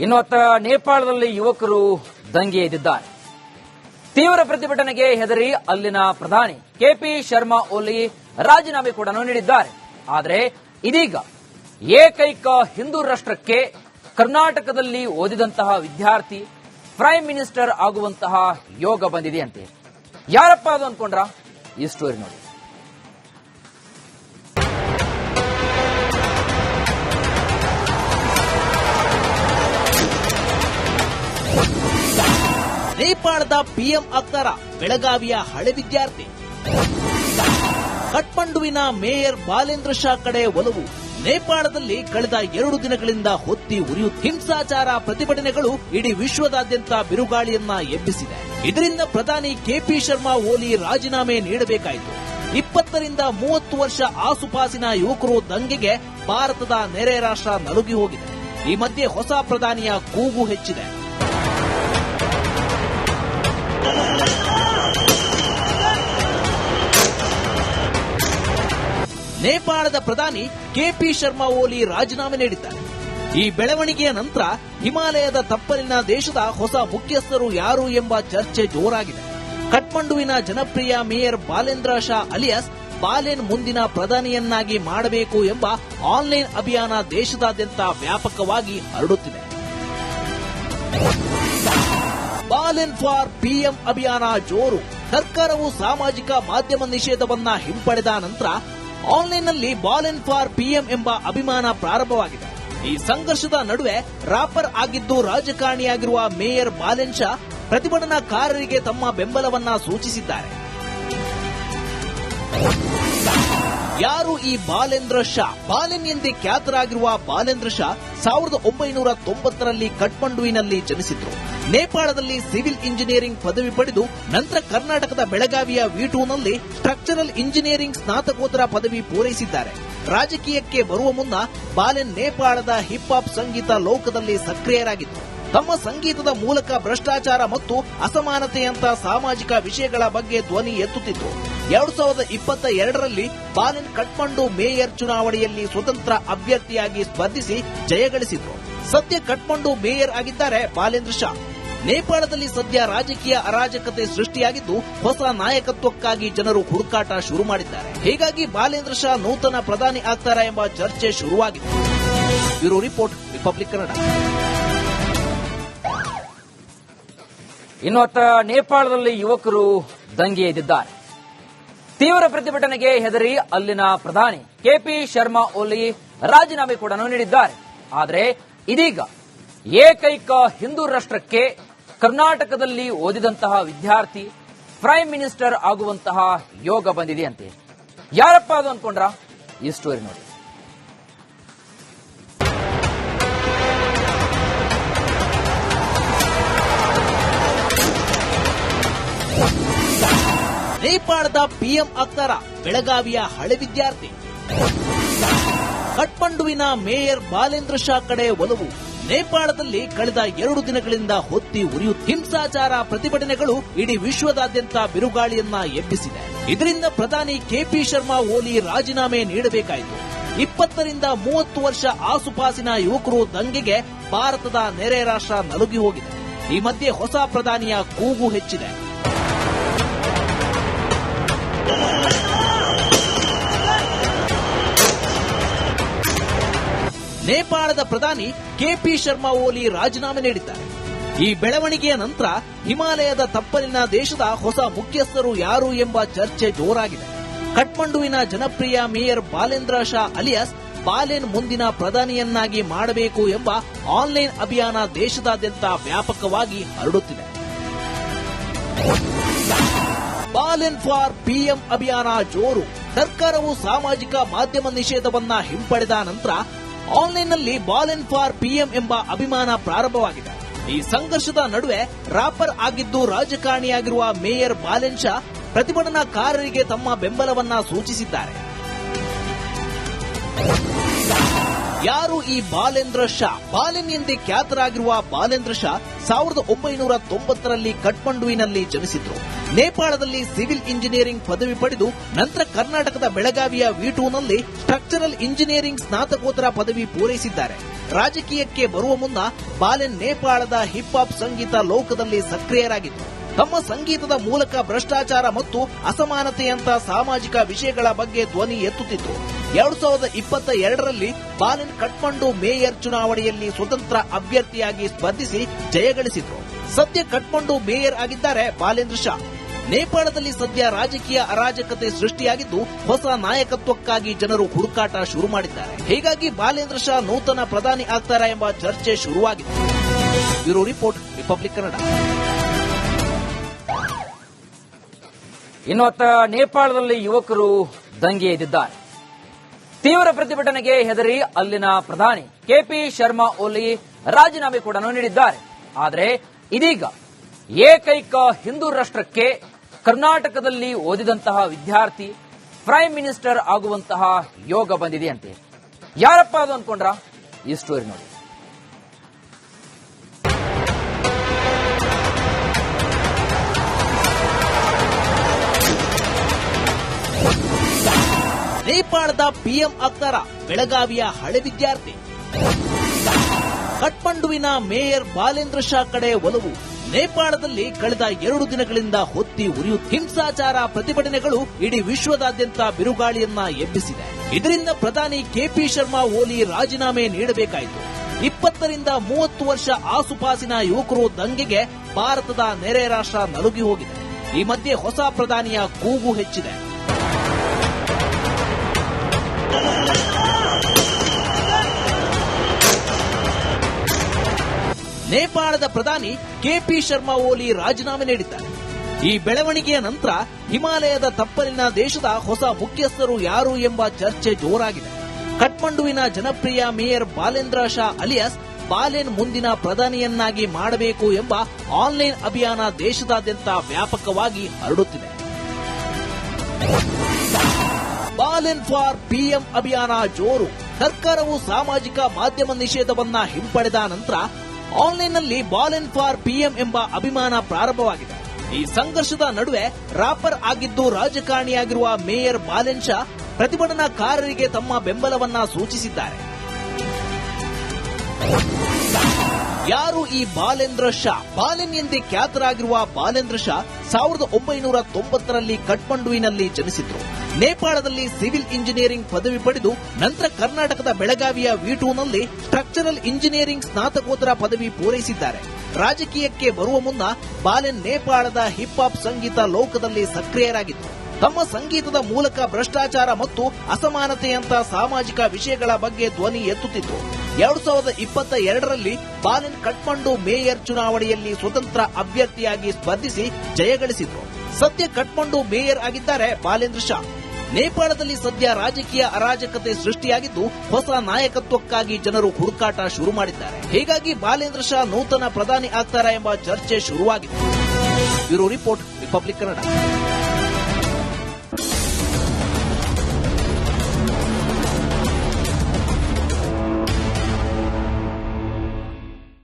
ಇನ್ನು ನೇಪಾಳದಲ್ಲಿ ಯುವಕರು ದಂಗೆ ಎದ್ದಿದ್ದಾರೆ. ತೀವ್ರ ಪ್ರತಿಭಟನೆಗೆ ಹೆದರಿ ಅಲ್ಲಿನ ಪ್ರಧಾನಿ ಕೆಪಿ ಶರ್ಮಾ ಓಲಿ ರಾಜೀನಾಮೆ ಕೂಡ ನೀಡಿದ್ದಾರೆ. ಆದರೆ ಇದೀಗ ಏಕೈಕ ಹಿಂದೂ ರಾಷ್ಟ್ರಕ್ಕೆ ಕರ್ನಾಟಕದಲ್ಲಿ ಓದಿದಂತಹ ವಿದ್ಯಾರ್ಥಿ ಪ್ರೈಮ್ ಮಿನಿಸ್ಟರ್ ಆಗುವಂತಹ ಯೋಗ ಬಂದಿದೆಯಂತೆ. ಯಾರಪ್ಪ ಅದು ಅಂದ್ಕೊಂಡ್ರ? ಈ ಸ್ಟೋರಿ ನೋಡಿ. ನೇಪಾಳದ ಪಿಎಂ ಆಗ್ತಾರ ಬೆಳಗಾವಿಯ ಹಳೆ ವಿದ್ಯಾರ್ಥಿ. ಕಠ್ಮಂಡುವಿನ ಮೇಯರ್ ಬಾಲೇಂದ್ರ ಶಾ ಕಡೆ ಒಲವು. ನೇಪಾಳದಲ್ಲಿ ಕಳೆದ 2 ದಿನಗಳಿಂದ ಹೊತ್ತಿ ಉರಿಯುತ್ತ ಹಿಂಸಾಚಾರ ಪ್ರತಿಭಟನೆಗಳು ಇಡೀ ವಿಶ್ವದಾದ್ಯಂತ ಬಿರುಗಾಳಿಯನ್ನ ಎಬ್ಬಿಸಿದೆ. ಇದರಿಂದ ಪ್ರಧಾನಿ ಕೆಪಿ ಶರ್ಮಾ ಓಲಿ ರಾಜೀನಾಮೆ ನೀಡಬೇಕಾಯಿತು. 20 ರಿಂದ 30 ವರ್ಷ ಆಸುಪಾಸಿನ ಯುವಕರು ದಂಗೆಗೆ ಭಾರತದ ನೆರೆ ರಾಷ್ಟ್ರ ನಲುಗಿ ಹೋಗಿದೆ. ಈ ಮಧ್ಯೆ ಹೊಸ ಪ್ರಧಾನಿಯ ಕೂಗು ಹೆಚ್ಚಿದೆ. ನೇಪಾಳದ ಪ್ರಧಾನಿ ಕೆಪಿ ಶರ್ಮಾ ಓಲಿ ರಾಜೀನಾಮೆ ನೀಡಿದ್ದಾರೆ. ಈ ಬೆಳವಣಿಗೆಯ ನಂತರ ಹಿಮಾಲಯದ ತಪ್ಪಲಿನ ದೇಶದ ಹೊಸ ಮುಖ್ಯಸ್ಥರು ಯಾರು ಎಂಬ ಚರ್ಚೆ ಜೋರಾಗಿದೆ. ಕಠ್ಮಂಡುವಿನ ಜನಪ್ರಿಯ ಮೇಯರ್ ಬಾಲೇಂದ್ರ ಶಾ ಅಲಿಯಾಸ್ ಬಾಲೆನ್ ಮುಂದಿನ ಪ್ರಧಾನಿಯನ್ನಾಗಿ ಮಾಡಬೇಕು ಎಂಬ ಆನ್ಲೈನ್ ಅಭಿಯಾನ ದೇಶದಾದ್ಯಂತ ವ್ಯಾಪಕವಾಗಿ ಹರಡುತ್ತಿದೆ. ಬಾಲೆನ್ ಫಾರ್ ಪಿಎಂ ಅಭಿಯಾನ ಜೋರು. ಸರ್ಕಾರವು ಸಾಮಾಜಿಕ ಮಾಧ್ಯಮ ನಿಷೇಧವನ್ನ ಹಿಂಪಡೆದ ನಂತರ ಆನ್ಲೈನ್ನಲ್ಲಿ ಬಾಲೆನ್ ಫಾರ್ ಪಿಎಂ ಎಂಬ ಅಭಿಯಾನ ಪ್ರಾರಂಭವಾಗಿದೆ. ಈ ಸಂಘರ್ಷದ ನಡುವೆ ರಾಪರ್ ಆಗಿದ್ದು ರಾಜಕಾರಣಿಯಾಗಿರುವ ಮೇಯರ್ ಬಾಲೆನ್ ಶಾ ಪ್ರತಿಭಟನಾಕಾರರಿಗೆ ತಮ್ಮ ಬೆಂಬಲವನ್ನ ಸೂಚಿಸಿದ್ದಾರೆ. ಯಾರು ಈ ಬಾಲೇಂದ್ರ ಶಾ? ಬಾಲೆನ್ ಎಂದೇ ಖ್ಯಾತರಾಗಿರುವ ಬಾಲೇಂದ್ರ ಶಾ 1990ರಲ್ಲಿ ಕಠ್ಮಂಡುವಿನಲ್ಲಿ ಜನಿಸಿದ್ರು. ನೇಪಾಳದಲ್ಲಿ ಸಿವಿಲ್ ಇಂಜಿನಿಯರಿಂಗ್ ಪದವಿ ಪಡೆದು ನಂತರ ಕರ್ನಾಟಕದ ಬೆಳಗಾವಿಯ ವಿ2ನಲ್ಲಿ ಸ್ಟ್ರಕ್ಚರಲ್ ಇಂಜಿನಿಯರಿಂಗ್ ಸ್ನಾತಕೋತ್ತರ ಪದವಿ ಪೂರೈಸಿದ್ದಾರೆ. ರಾಜಕೀಯಕ್ಕೆ ಬರುವ ಮುನ್ನ ಬಾಲೆನ್ ನೇಪಾಳದ ಹಿಪ್ ಹಾಪ್ ಸಂಗೀತ ಲೋಕದಲ್ಲಿ ಸಕ್ರಿಯರಾಗಿದ್ದರು. ತಮ್ಮ ಸಂಗೀತದ ಮೂಲಕ ಭ್ರಷ್ಟಾಚಾರ ಮತ್ತು ಅಸಮಾನತೆಯಂತ ಸಾಮಾಜಿಕ ವಿಷಯಗಳ ಬಗ್ಗೆ ಧ್ವನಿ ಎತ್ತುತ್ತಿದ್ರು. 2022ರಲ್ಲಿ ಬಾಲೆನ್ ಕಠ್ಮಂಡು ಮೇಯರ್ ಚುನಾವಣೆಯಲ್ಲಿ ಸ್ವತಂತ್ರ ಅಭ್ಯರ್ಥಿಯಾಗಿ ಸ್ಪರ್ಧಿಸಿ ಜಯಗಳಿಸಿದ್ರು. ಸದ್ಯ ಕಠ್ಮಂಡು ಮೇಯರ್ ಆಗಿದ್ದಾರೆ ಬಾಲೇಂದ್ರ ಶಾ. ನೇಪಾಳದಲ್ಲಿ ಸದ್ಯ ರಾಜಕೀಯ ಅರಾಜಕತೆ ಸೃಷ್ಟಿಯಾಗಿದ್ದು ಹೊಸ ನಾಯಕತ್ವಕ್ಕಾಗಿ ಜನರು ಹುಡುಕಾಟ ಶುರು ಮಾಡಿದ್ದಾರೆ. ಹೀಗಾಗಿ ಬಾಲೇಂದ್ರ ಶಾ ನೂತನ ಪ್ರಧಾನಿ ಆಗ್ತಾರಾ ಎಂಬ ಚರ್ಚೆ ಶುರುವಾಗಿದೆ. Bureau report, Republic Kannada. ಇನ್ನು ನೇಪಾಳದಲ್ಲಿ ಯುವಕರು ದಂಗೆ ಎದ್ದಿದ್ದಾರೆ. ತೀವ್ರ ಪ್ರತಿಭಟನೆಗೆ ಹೆದರಿ ಅಲ್ಲಿನ ಪ್ರಧಾನಿ ಕೆಪಿ ಶರ್ಮಾ ಓಲಿ ರಾಜೀನಾಮೆ ಕೂಡ ನೀಡಿದ್ದಾರೆ. ಆದರೆ ಇದೀಗ ಏಕೈಕ ಹಿಂದೂ ರಾಷ್ಟ್ರಕ್ಕೆ ಕರ್ನಾಟಕದಲ್ಲಿ ಓದಿದಂತಹ ವಿದ್ಯಾರ್ಥಿ ಪ್ರೈಮ್ ಮಿನಿಸ್ಟರ್ ಆಗುವಂತಹ ಯೋಗ ಬಂದಿದೆಯಂತೆ. ಯಾರಪ್ಪ ಅದು ಅಂದ್ಕೊಂಡ್ರ? ಈ ಸ್ಟೋರಿ ನೋಡಿ. ನೇಪಾಳದ ಪಿಎಂ ಆಗ್ತಾರ ಬೆಳಗಾವಿಯ ಹಳೆ ವಿದ್ಯಾರ್ಥಿ. ಕಠ್ಮಂಡುವಿನ ಮೇಯರ್ ಬಾಲೇಂದ್ರ ಶಾ ಕಡೆ ಒಲವು. ನೇಪಾಳದಲ್ಲಿ ಕಳೆದ 2 ದಿನಗಳಿಂದ ಹೊತ್ತಿ ಉರಿಯುತ್ತ ಹಿಂಸಾಚಾರ ಪ್ರತಿಭಟನೆಗಳು ಇಡೀ ವಿಶ್ವದಾದ್ಯಂತ ಬಿರುಗಾಳಿಯನ್ನ ಎಬ್ಬಿಸಿದೆ. ಇದರಿಂದ ಪ್ರಧಾನಿ ಕೆಪಿ ಶರ್ಮಾ ಓಲಿ ರಾಜೀನಾಮೆ ನೀಡಬೇಕಾಯಿತು. 20 ರಿಂದ 30 ವರ್ಷ ಆಸುಪಾಸಿನ ಯುವಕರು ದಂಗೆಗೆ ಭಾರತದ ನೆರೆ ರಾಷ್ಟ್ರ ನಲುಗಿ ಹೋಗಿದೆ. ಈ ಮಧ್ಯೆ ಹೊಸ ಪ್ರಧಾನಿಯ ಕೂಗು ಹೆಚ್ಚಿದೆ. ನೇಪಾಳದ ಪ್ರಧಾನಿ ಕೆಪಿ ಶರ್ಮಾ ಓಲಿ ರಾಜೀನಾಮೆ ನೀಡಿದ್ದಾರೆ. ಈ ಬೆಳವಣಿಗೆಯ ನಂತರ ಹಿಮಾಲಯದ ತಪ್ಪಲಿನ ದೇಶದ ಹೊಸ ಮುಖ್ಯಸ್ಥರು ಯಾರು ಎಂಬ ಚರ್ಚೆ ಜೋರಾಗಿದೆ. ಕಠ್ಮಂಡುವಿನ ಜನಪ್ರಿಯ ಮೇಯರ್ ಬಾಲೇಂದ್ರ ಶಾ ಅಲಿಯಾಸ್ ಬಾಲೆನ್ ಮುಂದಿನ ಪ್ರಧಾನಿಯನ್ನಾಗಿ ಮಾಡಬೇಕು ಎಂಬ ಆನ್ಲೈನ್ ಅಭಿಯಾನ ದೇಶದಾದ್ಯಂತ ವ್ಯಾಪಕವಾಗಿ ಹರಡುತ್ತಿದೆ. ಬಾಲೆನ್ ಫಾರ್ ಪಿಎಂ ಅಭಿಯಾನ ಜೋರು. ಸರ್ಕಾರವು ಸಾಮಾಜಿಕ ಮಾಧ್ಯಮ ನಿಷೇಧವನ್ನ ಹಿಂಪಡೆದ ನಂತರ ಆನ್ಲೈನ್ನಲ್ಲಿ ಬಾಲೆನ್ ಫಾರ್ ಪಿಎಂ ಎಂಬ ಅಭಿಯಾನ ಪ್ರಾರಂಭವಾಗಿದೆ. ಈ ಸಂಘರ್ಷದ ನಡುವೆ ರಾಪರ್ ಆಗಿದ್ದು ರಾಜಕಾರಣಿಯಾಗಿರುವ ಮೇಯರ್ ಬಾಲೇನ್ ಶಾ ಪ್ರತಿಭಟನಾಕಾರರಿಗೆ ತಮ್ಮ ಬೆಂಬಲವನ್ನ ಸೂಚಿಸಿದ್ದಾರೆ. ಯಾರು ಈ ಬಾಲೇಂದ್ರ ಶಾ? ಬಾಲೆನ್ ಎಂದೇ ಖ್ಯಾತರಾಗಿರುವ ಬಾಲೇಂದ್ರ ಶಾ 1990ರಲ್ಲಿ ಕಠ್ಮಂಡುವಿನಲ್ಲಿ ಜನಿಸಿದ್ರು. ನೇಪಾಳದಲ್ಲಿ ಸಿವಿಲ್ ಇಂಜಿನಿಯರಿಂಗ್ ಪದವಿ ಪಡೆದು ನಂತರ ಕರ್ನಾಟಕದ ಬೆಳಗಾವಿಯ ವಿ2ನಲ್ಲಿ ಸ್ಟ್ರಕ್ಚರಲ್ ಇಂಜಿನಿಯರಿಂಗ್ ಸ್ನಾತಕೋತ್ತರ ಪದವಿ ಪೂರೈಸಿದ್ದಾರೆ. ರಾಜಕೀಯಕ್ಕೆ ಬರುವ ಮುನ್ನ ಬಾಲೆನ್ ನೇಪಾಳದ ಹಿಪ್ ಹಾಪ್ ಸಂಗೀತ ಲೋಕದಲ್ಲಿ ಸಕ್ರಿಯರಾಗಿದ್ದರು. ತಮ್ಮ ಸಂಗೀತದ ಮೂಲಕ ಭ್ರಷ್ಟಾಚಾರ ಮತ್ತು ಅಸಮಾನತೆಯಂತ ಸಾಮಾಜಿಕ ವಿಷಯಗಳ ಬಗ್ಗೆ ಧ್ವನಿ ಎತ್ತುತ್ತಿದ್ರು. 2022ರಲ್ಲಿ ಬಾಲೆನ್ ಕಠ್ಮಂಡು ಮೇಯರ್ ಚುನಾವಣೆಯಲ್ಲಿ ಸ್ವತಂತ್ರ ಅಭ್ಯರ್ಥಿಯಾಗಿ ಸ್ಪರ್ಧಿಸಿ ಜಯಗಳಿಸಿದ್ರು. ಸದ್ಯ ಕಠ್ಮಂಡು ಮೇಯರ್ ಆಗಿದ್ದಾರೆ ಬಾಲೇಂದ್ರ ಶಾ. ನೇಪಾಳದಲ್ಲಿ ಸದ್ಯ ರಾಜಕೀಯ ಅರಾಜಕತೆ ಸೃಷ್ಟಿಯಾಗಿದ್ದು ಹೊಸ ನಾಯಕತ್ವಕ್ಕಾಗಿ ಜನರು ಹುಡುಕಾಟ ಶುರು ಮಾಡಿದ್ದಾರೆ. ಹೀಗಾಗಿ ಬಾಲೇಂದ್ರ ಶಾ ನೂತನ ಪ್ರಧಾನಿ ಆಗ್ತಾರಾ ಎಂಬ ಚರ್ಚೆ ಶುರುವಾಗಿದೆ. Bureau report, Republic Kannada. ಇನ್ನೊತ್ತ ನೇಪಾಳದಲ್ಲಿ ಯುವಕರು ದಂಗೆ ಎದ್ದಿದ್ದಾರೆ. ತೀವ್ರ ಪ್ರತಿಭಟನೆಗೆ ಹೆದರಿ ಅಲ್ಲಿನ ಪ್ರಧಾನಿ ಕೆಪಿ ಶರ್ಮಾ ಓಲಿ ರಾಜೀನಾಮೆ ಕೂಡ ನೀಡಿದ್ದಾರೆ. ಆದರೆ ಇದೀಗ ಏಕೈಕ ಹಿಂದೂ ರಾಷ್ಟ್ರಕ್ಕೆ ಕರ್ನಾಟಕದಲ್ಲಿ ಓದಿದಂತಹ ವಿದ್ಯಾರ್ಥಿ ಪ್ರೈಮ್ ಮಿನಿಸ್ಟರ್ ಆಗುವಂತಹ ಯೋಗ ಬಂದಿದೆಯಂತೆ. ಯಾರಪ್ಪ ಅದು ಅಂದ್ಕೊಂಡ್ರ? ಈ ಸ್ಟೋರಿ ನೋಡಿ. ನೇಪಾಳದ ಪಿಎಂ ಆಗ್ತಾರಾ ಬೆಳಗಾವಿಯ ಹಳೆ ವಿದ್ಯಾರ್ಥಿ. ಕಠ್ಮಂಡುವಿನ ಮೇಯರ್ ಬಾಲೇಂದ್ರ ಶಾ ಕಡೆ ಒಲವು. ನೇಪಾಳದಲ್ಲಿ ಕಳೆದ 2 ದಿನಗಳಿಂದ ಹೊತ್ತಿ ಉರಿಯುತ್ತ ಹಿಂಸಾಚಾರ ಪ್ರತಿಭಟನೆಗಳು ಇಡೀ ವಿಶ್ವದಾದ್ಯಂತ ಬಿರುಗಾಳಿಯನ್ನ ಎಬ್ಬಿಸಿದೆ. ಇದರಿಂದ ಪ್ರಧಾನಿ ಕೆಪಿ ಶರ್ಮಾ ಓಲಿ ರಾಜೀನಾಮೆ ನೀಡಬೇಕಾಯಿತು. 20 ರಿಂದ 30 ವರ್ಷ ಆಸುಪಾಸಿನ ಯುವಕರು ದಂಗೆಗೆ ಭಾರತದ ನೆರೆ ರಾಷ್ಟ್ರ ನಲುಗಿ ಹೋಗಿದೆ. ಈ ಮಧ್ಯೆ ಹೊಸ ಪ್ರಧಾನಿಯ ಕೂಗು ಹೆಚ್ಚಿದೆ. ನೇಪಾಳದ ಪ್ರಧಾನಿ ಕೆಪಿ ಶರ್ಮಾ ಓಲಿ ರಾಜೀನಾಮೆ ನೀಡಿದ್ದಾರೆ. ಈ ಬೆಳವಣಿಗೆಯ ನಂತರ ಹಿಮಾಲಯದ ತಪ್ಪಲಿನ ದೇಶದ ಹೊಸ ಮುಖ್ಯಸ್ಥರು ಯಾರು ಎಂಬ ಚರ್ಚೆ ಜೋರಾಗಿದೆ. ಕಠ್ಮಂಡುವಿನ ಜನಪ್ರಿಯ ಮೇಯರ್ ಬಾಲೇಂದ್ರ ಶಾ ಅಲಿಯಾಸ್ ಬಾಲೆನ್ ಮುಂದಿನ ಪ್ರಧಾನಿಯನ್ನಾಗಿ ಮಾಡಬೇಕು ಎಂಬ ಆನ್ಲೈನ್ ಅಭಿಯಾನ ದೇಶದಾದ್ಯಂತ ವ್ಯಾಪಕವಾಗಿ ಹರಡುತ್ತಿದೆ. ಬಾಲೆನ್ ಫಾರ್ ಪಿಎಂ ಅಭಿಯಾನ ಜೋರು. ಸರ್ಕಾರವು ಸಾಮಾಜಿಕ ಮಾಧ್ಯಮ ನಿಷೇಧವನ್ನ ಹಿಂಪಡೆದ ನಂತರ ಆನ್ಲೈನ್ನಲ್ಲಿ ಬಾಲೆನ್ ಫಾರ್ ಪಿಎಂ ಎಂಬ ಅಭಿಯಾನ ಪ್ರಾರಂಭವಾಗಿದೆ. ಈ ಸಂಘರ್ಷದ ನಡುವೆ ರಾಪರ್ ಆಗಿದ್ದು ರಾಜಕಾರಣಿಯಾಗಿರುವ ಮೇಯರ್ ಬಾಲೆನ್ ಶಾ ಪ್ರತಿಭಟನಾಕಾರರಿಗೆ ತಮ್ಮ ಬೆಂಬಲವನ್ನ ಸೂಚಿಸಿದ್ದಾರೆ. ಯಾರು ಈ ಬಾಲೇಂದ್ರ ಶಾ? ಬಾಲೆನ್ ಎಂದೇ ಖ್ಯಾತರಾಗಿರುವ ಬಾಲೇಂದ್ರ ಶಾ 1990ರಲ್ಲಿ ಕಠ್ಮಂಡುವಿನಲ್ಲಿ ಜನಿಸಿದ್ರು. ನೇಪಾಳದಲ್ಲಿ ಸಿವಿಲ್ ಇಂಜಿನಿಯರಿಂಗ್ ಪದವಿ ಪಡೆದು ನಂತರ ಕರ್ನಾಟಕದ ಬೆಳಗಾವಿಯ ವಿ2ನಲ್ಲಿ ಸ್ಟ್ರಕ್ಚರಲ್ ಇಂಜಿನಿಯರಿಂಗ್ ಸ್ನಾತಕೋತ್ತರ ಪದವಿ ಪೂರೈಸಿದ್ದಾರೆ. ರಾಜಕೀಯಕ್ಕೆ ಬರುವ ಮುನ್ನ ಬಾಲೆನ್ ನೇಪಾಳದ ಹಿಪ್ ಹಾಪ್ ಸಂಗೀತ ಲೋಕದಲ್ಲಿ ಸಕ್ರಿಯರಾಗಿದ್ದರು. ತಮ್ಮ ಸಂಗೀತದ ಮೂಲಕ ಭ್ರಷ್ಟಾಚಾರ ಮತ್ತು ಅಸಮಾನತೆಯಂತ ಸಾಮಾಜಿಕ ವಿಷಯಗಳ ಬಗ್ಗೆ ಧ್ವನಿ ಎತ್ತುತ್ತಿದ್ರು. 2022ರಲ್ಲಿ ಬಾಲೆನ್ ಕಠ್ಮಂಡು ಮೇಯರ್ ಚುನಾವಣೆಯಲ್ಲಿ ಸ್ವತಂತ್ರ ಅಭ್ಯರ್ಥಿಯಾಗಿ ಸ್ಪರ್ಧಿಸಿ ಜಯಗಳಿಸಿದ್ರು. ಸದ್ಯ ಕಠ್ಮಂಡು ಮೇಯರ್ ಆಗಿದ್ದಾರೆ ಬಾಲೇಂದ್ರ ಶಾ. ನೇಪಾಳದಲ್ಲಿ ಸದ್ಯ ರಾಜಕೀಯ ಅರಾಜಕತೆ ಸೃಷ್ಟಿಯಾಗಿದ್ದು ಹೊಸ ನಾಯಕತ್ವಕ್ಕಾಗಿ ಜನರು ಹುಡುಕಾಟ ಶುರು ಮಾಡಿದ್ದಾರೆ. ಹೀಗಾಗಿ ಬಾಲೇಂದ್ರ ಶಾ ನೂತನ ಪ್ರಧಾನಿ ಆಗ್ತಾರಾ ಎಂಬ ಚರ್ಚೆ ಶುರುವಾಗಿದೆ. Bureau report, Republic Kannada.